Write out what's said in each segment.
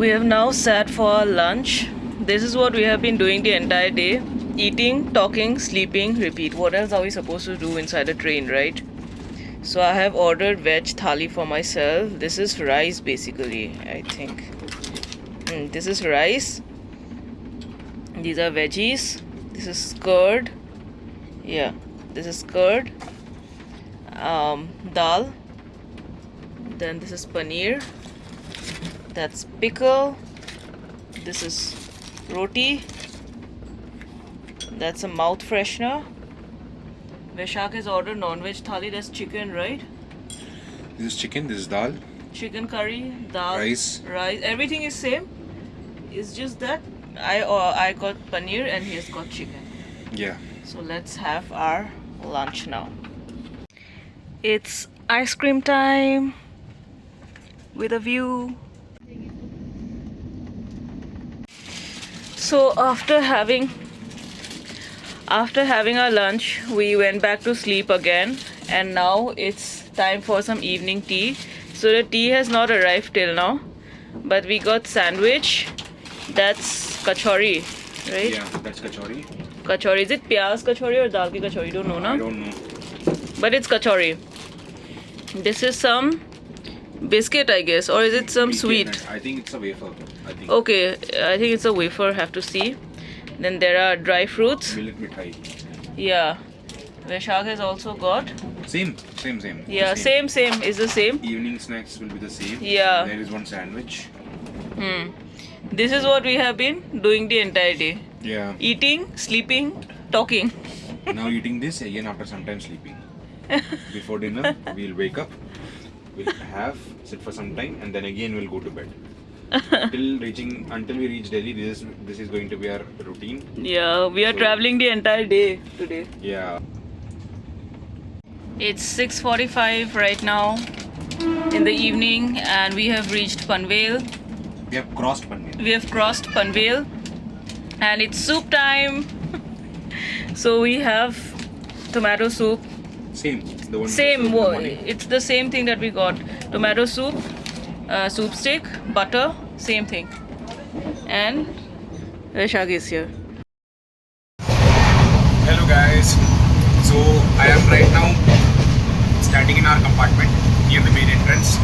We have now sat for our lunch. This is what we have been doing the entire day. Eating, talking, sleeping, repeat. What else are we supposed to do inside a train, right? So I have ordered veg thali for myself. This is rice basically, I think. This is rice. These are veggies. This is curd. Yeah, this is curd. Dal. Then this is paneer. That's pickle. This is roti. That's a mouth freshener. Vaishak has ordered non-veg thali. That's chicken, right? This is chicken, this is dal. Chicken curry, dal, Rice. Everything is same. It's just that I got paneer and he has got chicken. Yeah. So let's have our lunch now. It's ice cream time with a view. So after having our lunch, we went back to sleep again, and now it's time for some evening tea. So the tea has not arrived till now, but we got sandwich. That's kachori, right? Yeah, that's kachori. Kachori. Is it pyaz kachori or dal ki kachori? Don't know, na? I don't know. But it's kachori. This is some biscuit, I guess, or is it some sweet? I think it's a wafer. I think. Okay, I think it's a wafer. Have to see. Then there are dry fruits. Millet mithai. Yeah. Vaishak has also got. Same. Yeah, same. Is the same. Evening snacks will be the same. Yeah. There is one sandwich. This is what we have been doing the entire day. Yeah. Eating, sleeping, talking. Now eating this again after some time sleeping. Before dinner, we'll wake up. We'll sit for some time, and then again we'll go to bed. Until we reach Delhi, this is going to be our routine. Yeah, we are traveling the entire day today. Yeah. It's 6:45 right now in the evening, and we have reached Panvel. We have crossed Panvel. We have crossed Panvel, and it's soup time. So we have tomato soup. Same. The one. Same. in the morning. It's the same thing that we got. Tomato soup, soup stick, butter, same thing. And Vaishak is here. Hello guys. So I am right now standing in our compartment near the main entrance,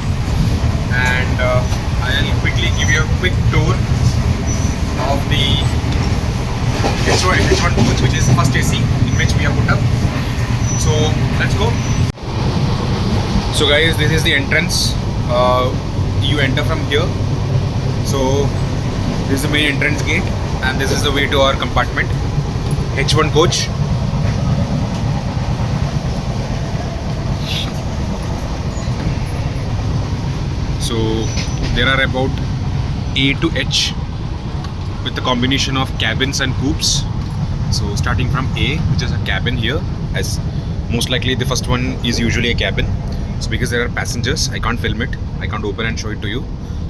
and I'll quickly give you a quick tour of the H1 coach, which is first AC in which we are put up. So let's go. So guys, this is the entrance. You enter from here. So this is the main entrance gate, and this is the way to our compartment. H1 coach. So there are about A to H with a combination of cabins and coupes. So starting from A, which is a cabin here, as most likely the first one is usually a cabin. So because there are passengers, I can't film it. I can't open and show it to you.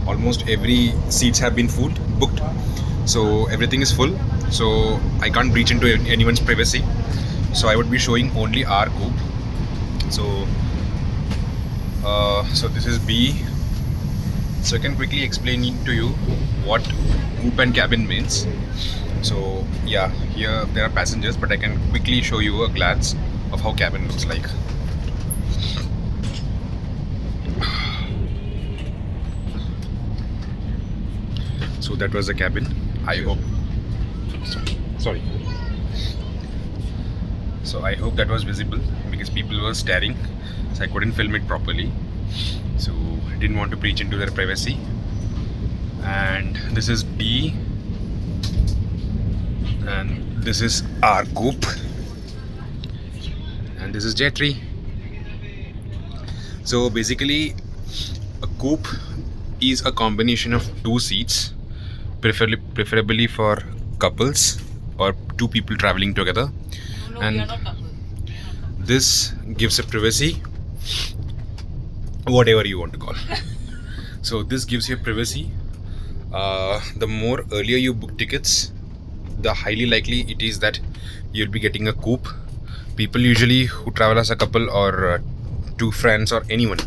Almost every seats have been booked. So everything is full. So I can't breach into anyone's privacy. So I would be showing only our coupe. So this is B. So I can quickly explain to you what coupe and cabin means. So yeah, here there are passengers, but I can quickly show you a glance of how cabin looks like. So that was the cabin. I hope. Sorry. So I hope that was visible because people were staring, so I couldn't film it properly. So I didn't want to breach into their privacy. And this is B, and this is our coupe, and this is J3. So basically, a coupe is a combination of two seats, preferably for couples or two people traveling together. No, and we are not couples. This gives a privacy, whatever you want to call. So this gives you privacy. The more earlier you book tickets, the highly likely it is that you'll be getting a coupe. People usually who travel as a couple or two friends or anyone,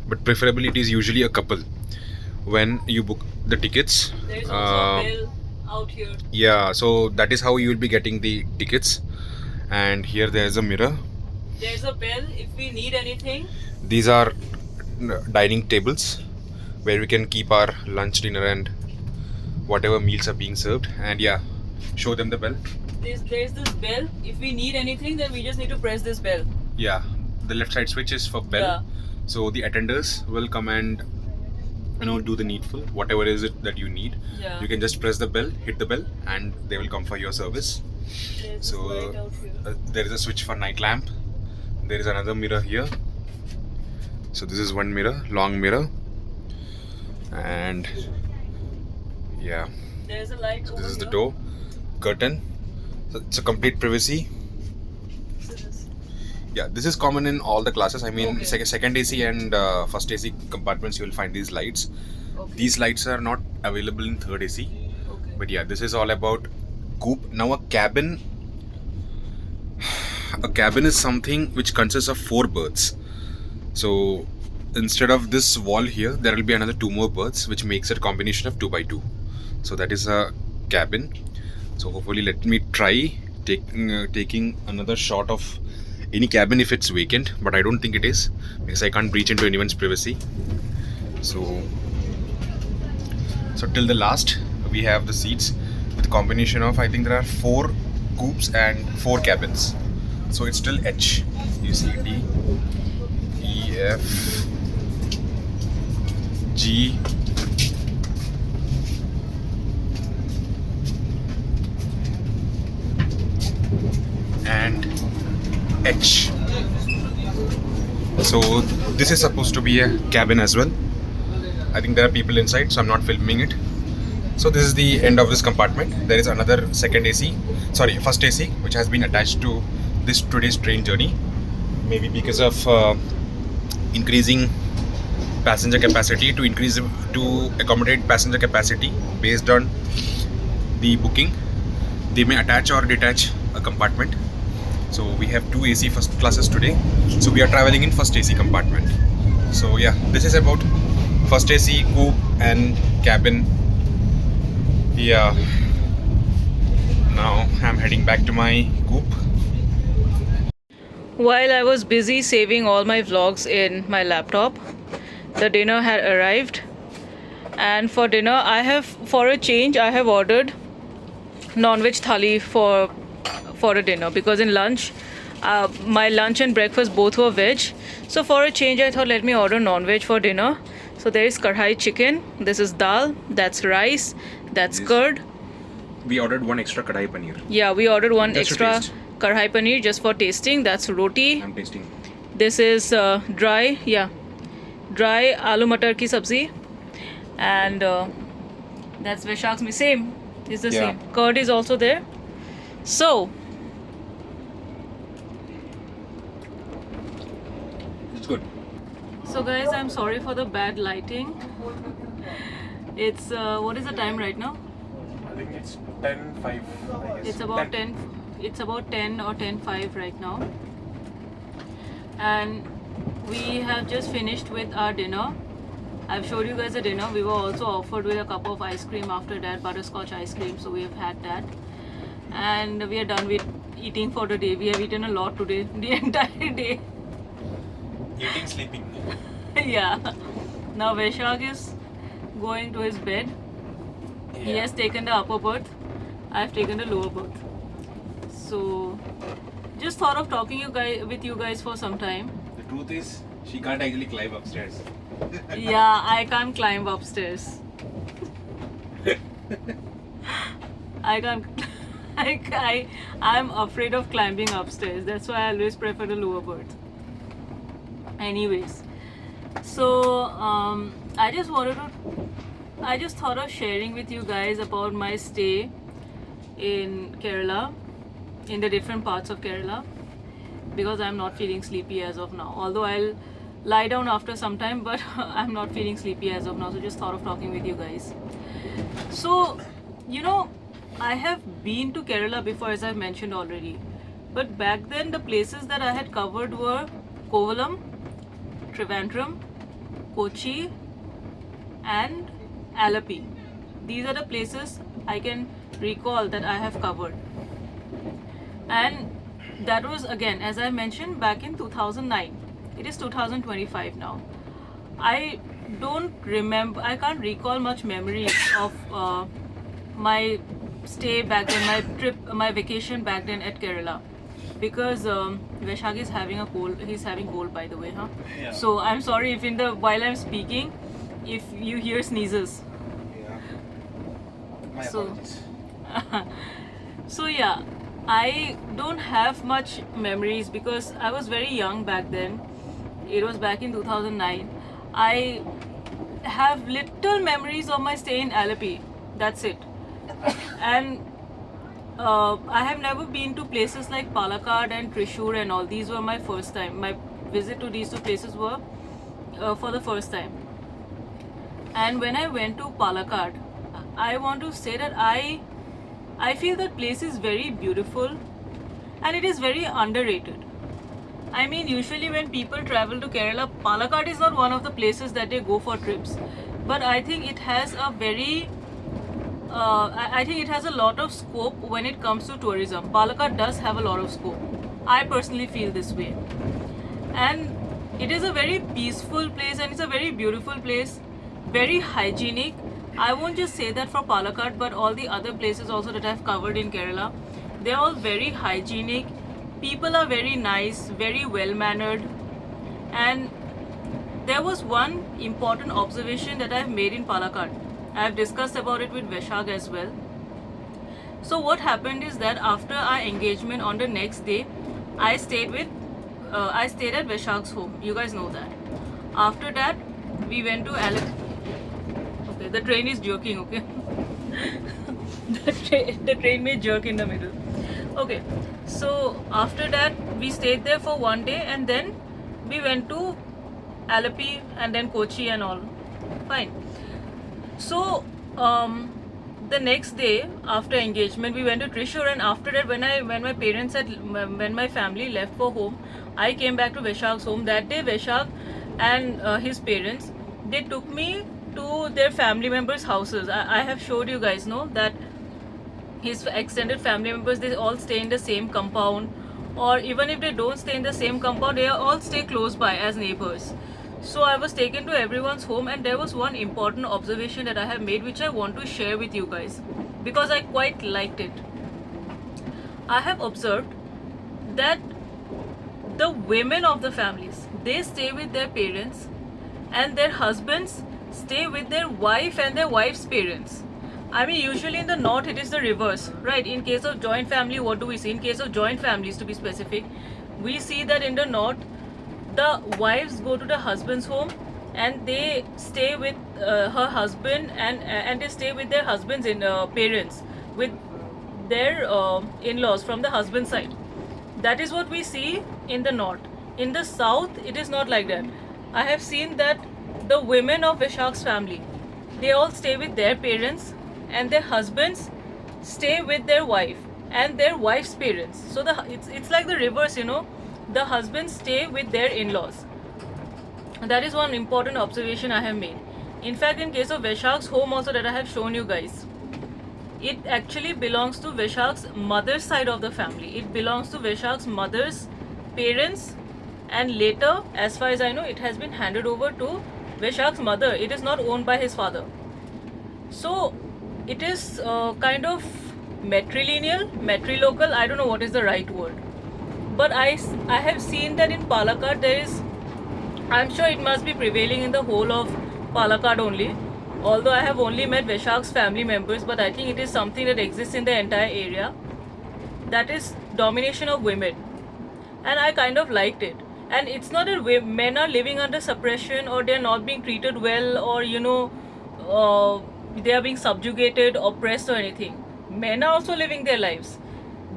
but preferably it is usually a couple when you book the tickets. There's also a bell out here. Yeah, so that is how you will be getting the tickets. And here there is a mirror. There's a bell if we need anything. These are dining tables where we can keep our lunch, dinner, and whatever meals are being served. And yeah, show them the bell. There's this bell. If we need anything, then we just need to press this bell. Yeah, the left side switch is for bell. Yeah. So the attenders will come and do the needful, whatever is it that you need. Yeah. You can just press the bell, hit the bell, and they will come for your service. There's So this light out here. there is a switch for night lamp. There is another mirror here. So this is one mirror, long mirror, and yeah, There's a light so over this is the here. door, curtain. So it's a complete privacy. So this- Yeah, this is common in all the classes. I mean, Okay. second AC and first AC compartments, you will find these lights. Okay. These lights are not available in third AC. Okay. But yeah, this is all about coupe. Now a cabin is something which consists of 4 berths. So instead of this wall here, there will be another 2 more berths, which makes it a combination of 2x2. So that is a cabin. So hopefully, let me try taking another shot of any cabin if it's vacant, but I don't think it is, because I can't breach into anyone's privacy. So till the last, we have the seats with a combination of, I think there are 4 coupes and 4 cabins. So it's still H. You see D, E, F, G, and H. So this is supposed to be a cabin as well. I think there are people inside, so I'm not filming it. So this is the end of this compartment. There is another first AC, which has been attached to this today's train journey. Maybe because of increasing passenger capacity, to accommodate passenger capacity based on the booking, they may attach or detach a compartment. So we have 2 AC first classes today. So we are traveling in first AC compartment. So yeah, this is about first AC, coupe and cabin. Yeah. Now I'm heading back to my coupe. While I was busy saving all my vlogs in my laptop, the dinner had arrived. And for dinner, for a change, I have ordered non-veg thali for a dinner, because in lunch, my lunch and breakfast both were veg. So for a change, I thought, let me order non-veg for dinner. So there is kadhai chicken, this is dal, that's rice, that's This- curd. We ordered 1 extra kadai paneer. Yeah, we ordered one Just to extra taste. kadhai paneer just for tasting. That's roti. I'm tasting. This is dry aloo matar ki sabzi, and that's Vaishak's me. Same, it's the Yeah. same. Curd is also there. So It's good. guys, I'm sorry for the bad lighting. It's what is the time right now? I think it's 10:05. It's about 10. It's about 10 or 10:05 right now, and we have just finished with our dinner. I've showed you guys the dinner. We were also offered with a cup of ice cream after that, butterscotch ice cream. So we have had that, and we are done with eating for the day. We have eaten a lot today, the entire day. Eating, sleeping. Yeah. Now Vaishak is going to his bed. He has taken the upper berth. I've taken the lower berth. So just thought of talking with you guys for some time. The truth is, she can't actually climb upstairs. Yeah, I can't climb upstairs. I can't. I'm afraid of climbing upstairs. That's why I always prefer the lower berth. Anyways, so I just thought of sharing with you guys about my stay in Kerala, in the different parts of Kerala, because I'm not feeling sleepy as of now. Although I'll lie down after some time, but I'm not feeling sleepy as of now. So just thought of talking with you guys. So, I have been to Kerala before, as I've mentioned already. But back then, the places that I had covered were Kovalam, Trivandrum, Kochi, and Alapi. These are the places I can recall that I have covered. And that was, again, as I mentioned, back in 2009. It is 2025 now. I don't remember, I can't recall much memories of my stay back then, my trip, my vacation back then at Kerala. Because Vaishak is having a cold, he's having cold, by the way, huh? Yeah. So I'm sorry if while I'm speaking, if you hear sneezes. Yeah. My So- apologies. So yeah, I don't have much memories because I was very young back then. It was back in 2009. I have little memories of my stay in Alapi. That's it. And I have never been to places like Palakkad and Trishur and all. These were my first time. My visit to these two places were for the first time. And when I went to Palakkad, I want to say that I feel that place is very beautiful and it is very underrated. I mean, usually when people travel to Kerala, Palakkad is not one of the places that they go for trips. But I think it has a very, I think it has a lot of scope when it comes to tourism. Palakkad does have a lot of scope. I personally feel this way. And it is a very peaceful place and it's a very beautiful place, very hygienic. I won't just say that for Palakkad, but all the other places also that I've covered in Kerala, they're all very hygienic. People are very nice, very well mannered. And there was one important observation that I've made in Palakkad. I've discussed about it with Vaishak as well. So what happened is that after our engagement on the next day, I stayed at Vaishak's home. You guys know that. After that, we went to Okay, the train is jerking. Okay, the train may jerk in the middle. Okay, so after that, we stayed there for one day, and then we went to Alapi and then Kochi and all. Fine. So the next day after engagement, we went to Trishur, and after that, when my family left for home, I came back to Vaishak's home. That day, Vaishak and his parents, they took me to their family members' houses. I have showed you guys, no, that his extended family members, they all stay in the same compound, or even if they don't stay in the same compound, they all stay close by as neighbors. So I was taken to everyone's home, and there was one important observation that I have made which I want to share with you guys because I quite liked it. I have observed that the women of the families, they stay with their parents, and their husbands stay with their wife and their wife's parents. I mean, usually in the north it is the reverse, right? In case of joint family, what do we see? In case of joint families, to be specific, we see that in the north, the wives go to the husband's home and they stay with her husband, and they stay with their husband's parents, with their in-laws from the husband's side. That is what we see in the north. In the south, it is not like that. I have seen that the women of Vaishak's family, they all stay with their parents, and their husbands stay with their wife and their wife's parents. So it's like the reverse, you know. The husbands stay with their in-laws. That is one important observation I have made. In fact, in case of Vaishak's home also that I have shown you guys, it actually belongs to Vaishak's mother's side of the family. It belongs to Vaishak's mother's parents, and later, as far as I know, it has been handed over to Vaishak's mother. It is not owned by his father. So it is kind of matrilocal. I don't know what is the right word. But I have seen that in Palakkad there is, I'm sure it must be prevailing in the whole of Palakkad only. Although I have only met Vaishak's family members, but I think it is something that exists in the entire area. That is domination of women. And I kind of liked it. And it's not that men are living under suppression, or they're not being treated well, or they are being subjugated, oppressed, or anything. Men are also living their lives.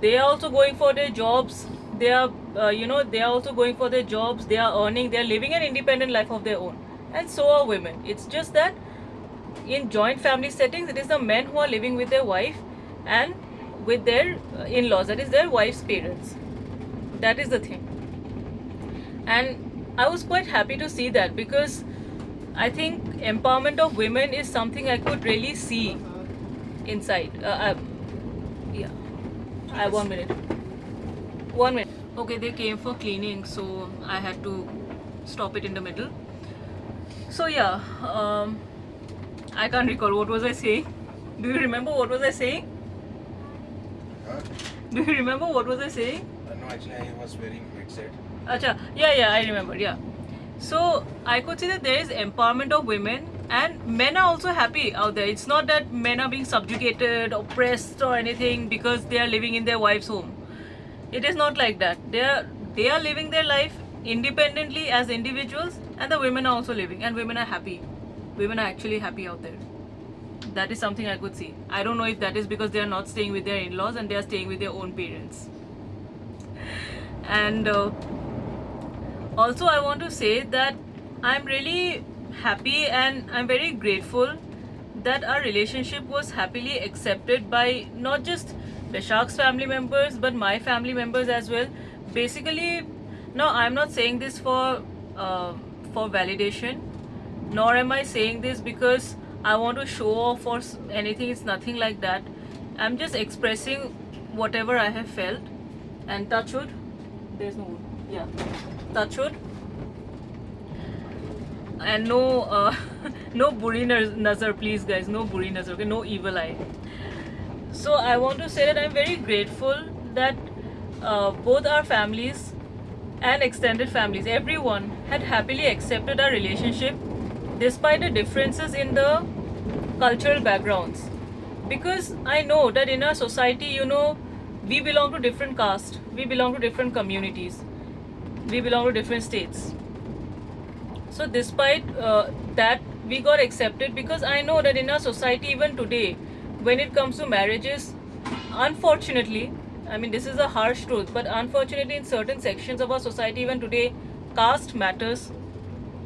They are also going for their jobs. They are also going for their jobs. They are earning. They are living an independent life of their own. And so are women. It's just that in joint family settings, it is the men who are living with their wife and with their in-laws. That is their wife's parents. That is the thing. And I was quite happy to see that, because I think empowerment of women is something I could really see inside. Yeah, 1 minute. 1 minute. Okay, they came for cleaning, so I had to stop it in the middle. So yeah, I can't recall what was I saying. Do you remember what was I saying? Huh? Do you remember what was I saying? No, actually, I was wearing headset. Acha, yeah, I remember, yeah. So I could see that there is empowerment of women and men are also happy out there. It's not that men are being subjugated, oppressed or anything because they are living in their wife's home. It is not like that. They are living their life independently as individuals, and the women are also living, and women are happy. Women are actually happy out there. That is something I could see. I don't know if that is because they are not staying with their in-laws and they are staying with their own parents. And also I want to say that I'm really happy and I'm very grateful that our relationship was happily accepted by not just Vishak's family members but my family members as well. Basically, no, I'm not saying this for validation, nor am I saying this because I want to show off or anything. It's nothing like that. I'm just expressing whatever I have felt, and touch wood, there's no wood. Yeah, touch wood. And no no buri nazar, please guys, no buri nazar, okay, no evil eye. So I want to say that I'm very grateful that both our families and extended families, everyone had happily accepted our relationship despite the differences in the cultural backgrounds. Because I know that in our society, you know, we belong to different castes, we belong to different communities, we belong to different states. So despite that, we got accepted because I know that in our society even today, when it comes to marriages, unfortunately, I mean this is a harsh truth, but unfortunately in certain sections of our society even today, caste matters,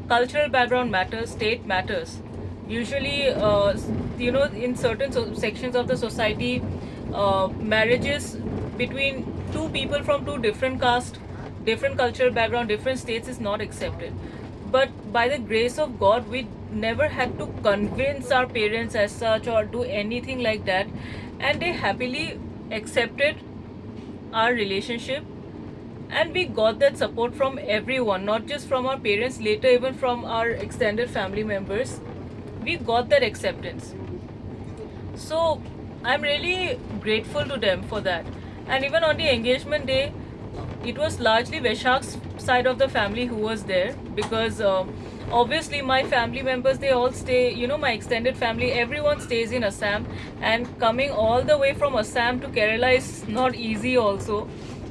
cultural background matters, state matters. Usually, you know, in certain sections of the society, marriages between two people from two different castes, different cultural background, different states is not accepted. But by the grace of God, we never had to convince our parents as such or do anything like that, and they happily accepted our relationship, and we got that support from everyone, not just from our parents, later even from our extended family members. We got that acceptance. So I'm really grateful to them for that. And even on the engagement day, it was largely Vishak's side of the family who was there because obviously my family members, they all stay, you know, my extended family, everyone stays in Assam, and coming all the way from Assam to Kerala is not easy also.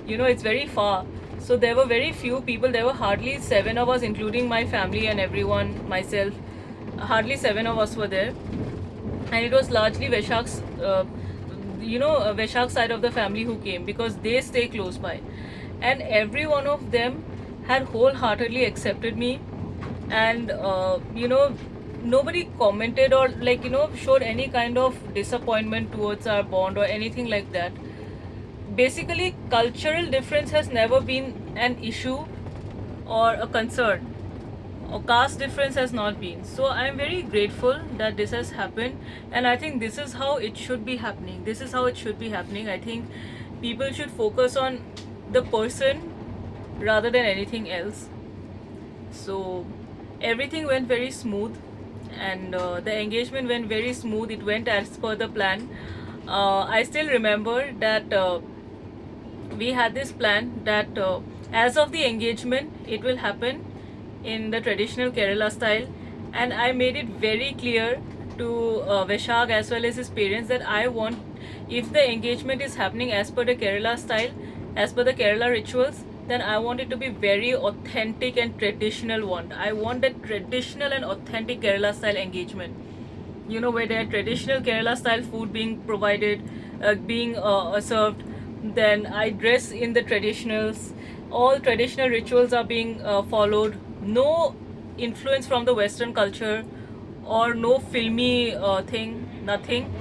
You know, it's very far. So there were very few people. There were hardly 7 of us, including my family and everyone, myself. Hardly 7 of us were there. And it was largely Vishak's, Vishak's side of the family who came because they stay close by. And every one of them had wholeheartedly accepted me. And, nobody commented or showed any kind of disappointment towards our bond or anything like that. Basically, cultural difference has never been an issue or a concern, or caste difference has not been. So I'm very grateful that this has happened, and I think this is how it should be happening. This is how it should be happening. I think people should focus on the person rather than anything else. So everything went very smooth, and the engagement went very smooth. It went as per the plan. I still remember that we had this plan that as of the engagement, it will happen in the traditional Kerala style, and I made it very clear to Vishak as well as his parents that I want, if the engagement is happening as per the Kerala style, as per the Kerala rituals, then I want it to be very authentic and traditional one. I want that traditional and authentic Kerala style engagement. You know, where there are traditional Kerala style food being provided, being served. Then I dress in the traditionals. All traditional rituals are being followed. No influence from the Western culture or no filmy thing, nothing.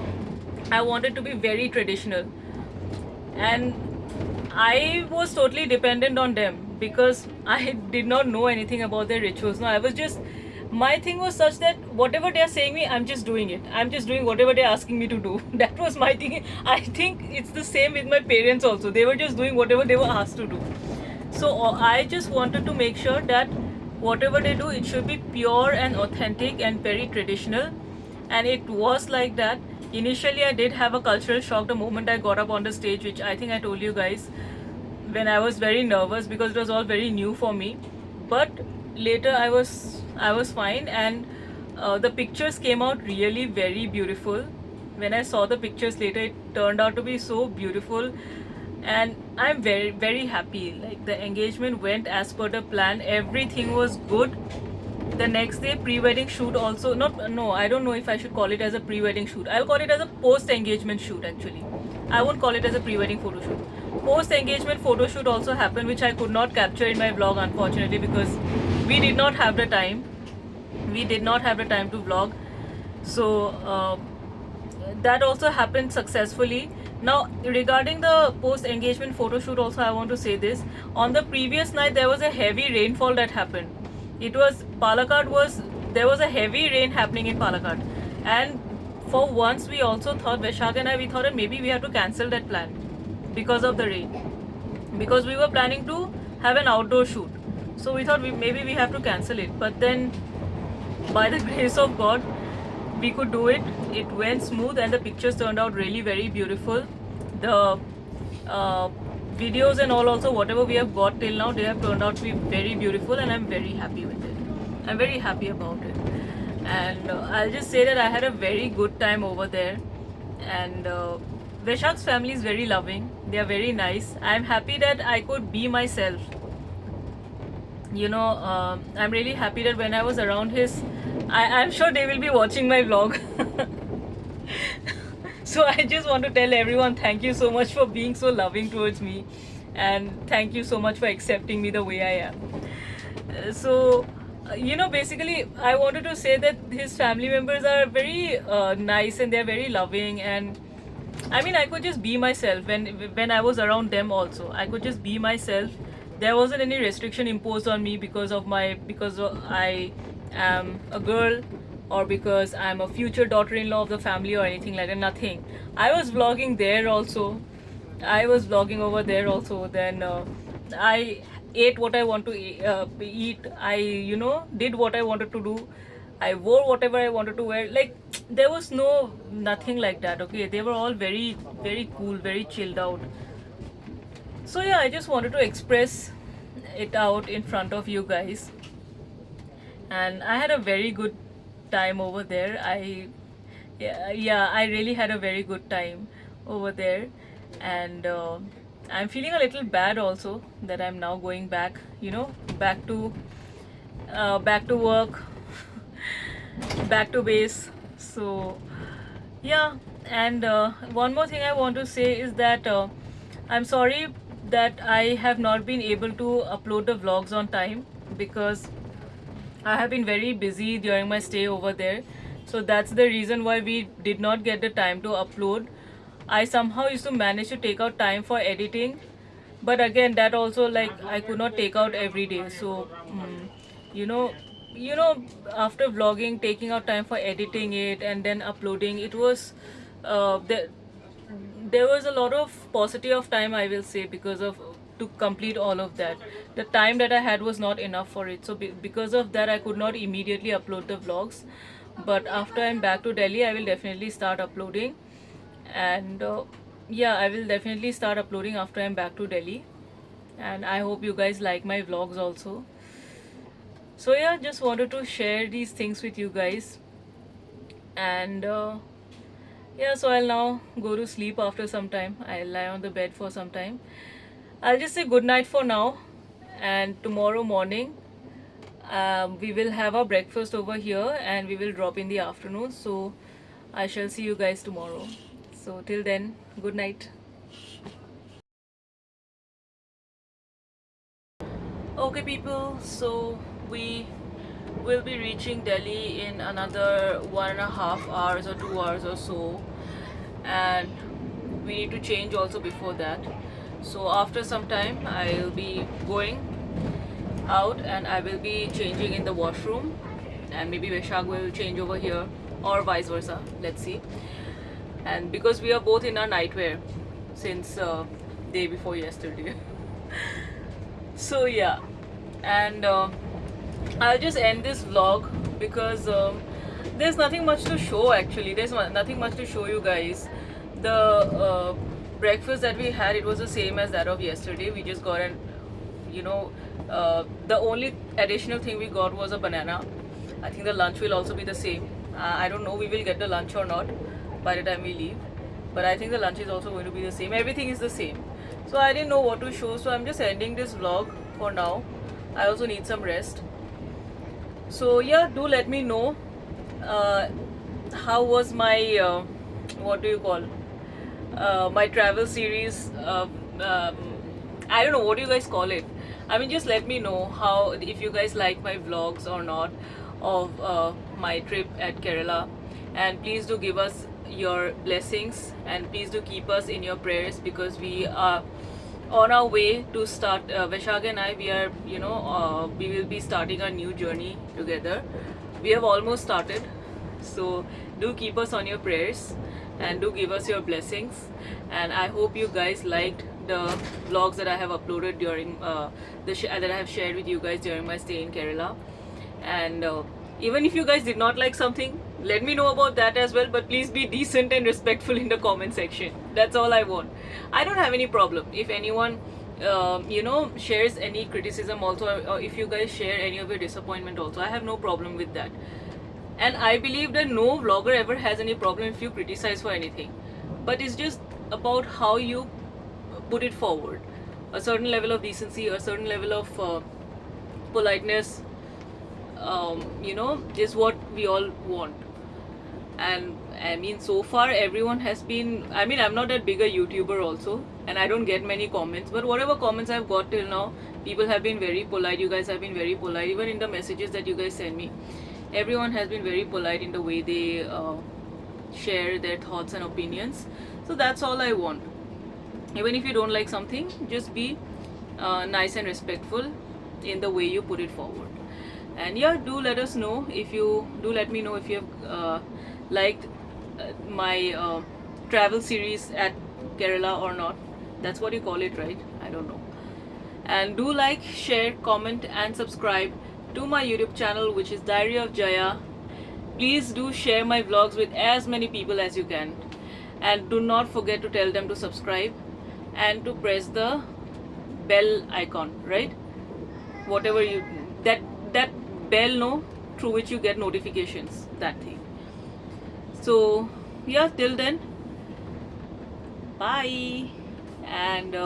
I wanted to be very traditional. And I was totally dependent on them because I did not know anything about their rituals. No, I was just my thing was such that whatever they are saying me, I'm just doing it. I'm just doing whatever they're asking me to do. That was my thing. I think it's the same with my parents also. They were just doing whatever they were asked to do. So I just wanted to make sure that whatever they do, it should be pure and authentic and very traditional. And it was like that. Initially, I did have a cultural shock the moment I got up on the stage, which I think I told you guys, when I was very nervous because it was all very new for me. But later I was fine, and the pictures came out really very beautiful. When I saw the pictures later, it turned out to be so beautiful, and I'm very very happy. Like, the engagement went as per the plan. Everything was good. The next day, pre-wedding shoot also, not, no, I don't know if I should call it as a pre-wedding shoot. I'll call it as a post-engagement shoot. Actually, I won't call it as a pre-wedding photo shoot. Post-engagement photo shoot also happened, which I could not capture in my vlog, unfortunately, because we did not have the time. We did not have the time to vlog. So that also happened successfully. Now, regarding the post-engagement photo shoot also, I want to say this. On the previous night, there was a heavy rainfall that happened. There was a heavy rain happening in Palakkad. And for once, we also thought, Vaishak and I, we thought that maybe we have to cancel that plan because of the rain. Because we were planning to have an outdoor shoot. So we thought maybe we have to cancel it. But then, by the grace of God, we could do it. It went smooth, and the pictures turned out really very beautiful. The videos and all also, whatever we have got till now, they have turned out to be very beautiful, and I'm very happy with it. I'm very happy about it. And I'll just say that I had a very good time over there. And Vaishak's family is very loving. They are very nice. I'm happy that I could be myself. I'm really happy that when I was around I'm sure they will be watching my vlog. So I just want to tell everyone, thank you so much for being so loving towards me, and thank you so much for accepting me the way I am. Basically, I wanted to say that his family members are very nice, and they're very loving, and I mean, I could just be myself when I was around them also. I could just be myself. There wasn't any restriction imposed on me because I am a girl, or because I'm a future daughter-in-law of the family, or anything like that. Nothing. I was vlogging there also. I was vlogging over there also. Then I ate what I want to eat. I did what I wanted to do. I wore whatever I wanted to wear. Like, there was nothing like that. Okay, they were all very very cool, very chilled out. So yeah, I just wanted to express it out in front of you guys. And I had a very good time over there. I really had a very good time over there. And I'm feeling a little bad also that I'm now going back, back to work, back to base. So yeah. And one more thing I want to say is that I'm sorry that I have not been able to upload the vlogs on time, because I have been very busy during my stay over there. So that's the reason why we did not get the time to upload. I somehow used to manage to take out time for editing, but again, that also, like, I could not take out every day. So you know after vlogging, taking out time for editing it and then uploading, it was there was a lot of paucity of time, I will say, because of to complete all of that. The time that I had was not enough for it. So because of that, I could not immediately upload the vlogs. But after I'm back to Delhi, I will definitely start uploading. And I will definitely start uploading after I'm back to Delhi. And I hope you guys like my vlogs also. So yeah, just wanted to share these things with you guys. And so I'll now go to sleep after some time. I'll lie on the bed for some time. I'll just say good night for now. And tomorrow morning, we will have our breakfast over here, and we will drop in the afternoon. So I shall see you guys tomorrow. So till then, good night. Okay, people, so we will be reaching Delhi in another 1.5 hours or 2 hours or so, and we need to change also before that. So after some time, I will be going out and I will be changing in the washroom, and maybe Vaishak will change over here or vice versa. Let's see. And because we are both in our nightwear since day before yesterday. So yeah, and I'll just end this vlog because there's nothing much to show actually. There's nothing much to show you guys. The breakfast that we had, it was the same as that of yesterday. We just got an, the only additional thing we got was a banana. I think the lunch will also be the same. I don't know we will get the lunch or not by the time we leave, but I think the lunch is also going to be the same. Everything is the same. So I didn't know what to show, so I'm just ending this vlog for now. I also need some rest. So yeah, do let me know how was my what do you call my travel series. I don't know what do you guys call it. I mean, just let me know how, if you guys like my vlogs or not of my trip at Kerala, and please do give us your blessings and please do keep us in your prayers because we are on our way to start. Vaishak and I, we are we will be starting a new journey together. We have almost started, so do keep us on your prayers and do give us your blessings. And I hope you guys liked the vlogs that I have uploaded during that I have shared with you guys during my stay in Kerala. And even if you guys did not like something, let me know about that as well, but please be decent and respectful in the comment section. That's all I want. I don't have any problem if anyone shares any criticism also, or if you guys share any of your disappointment also. I have no problem with that. And I believe that no vlogger ever has any problem if you criticize for anything, but it's just about how you put it forward. A certain level of decency, a certain level of politeness, is what we all want. And I mean, so far everyone has been, I mean, I'm not that big a YouTuber also, and I don't get many comments, but whatever comments I've got till now, people have been very polite. You guys have been very polite, even in the messages that you guys send me. Everyone has been very polite in the way they share their thoughts and opinions. So that's all I want. Even if you don't like something, just be nice and respectful in the way you put it forward. And yeah, do let us know if you do let me know if you have liked my travel series at Kerala or not. That's what you call it, right? I don't know. And do like, share, comment and subscribe to my YouTube channel, which is Diary of Jaya. Please do share my vlogs with as many people as you can, and do not forget to tell them to subscribe and to press the bell icon, right? Whatever you that bell, no, through which you get notifications, that thing. So yeah, till then, bye, and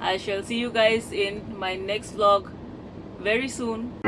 I shall see you guys in my next vlog very soon.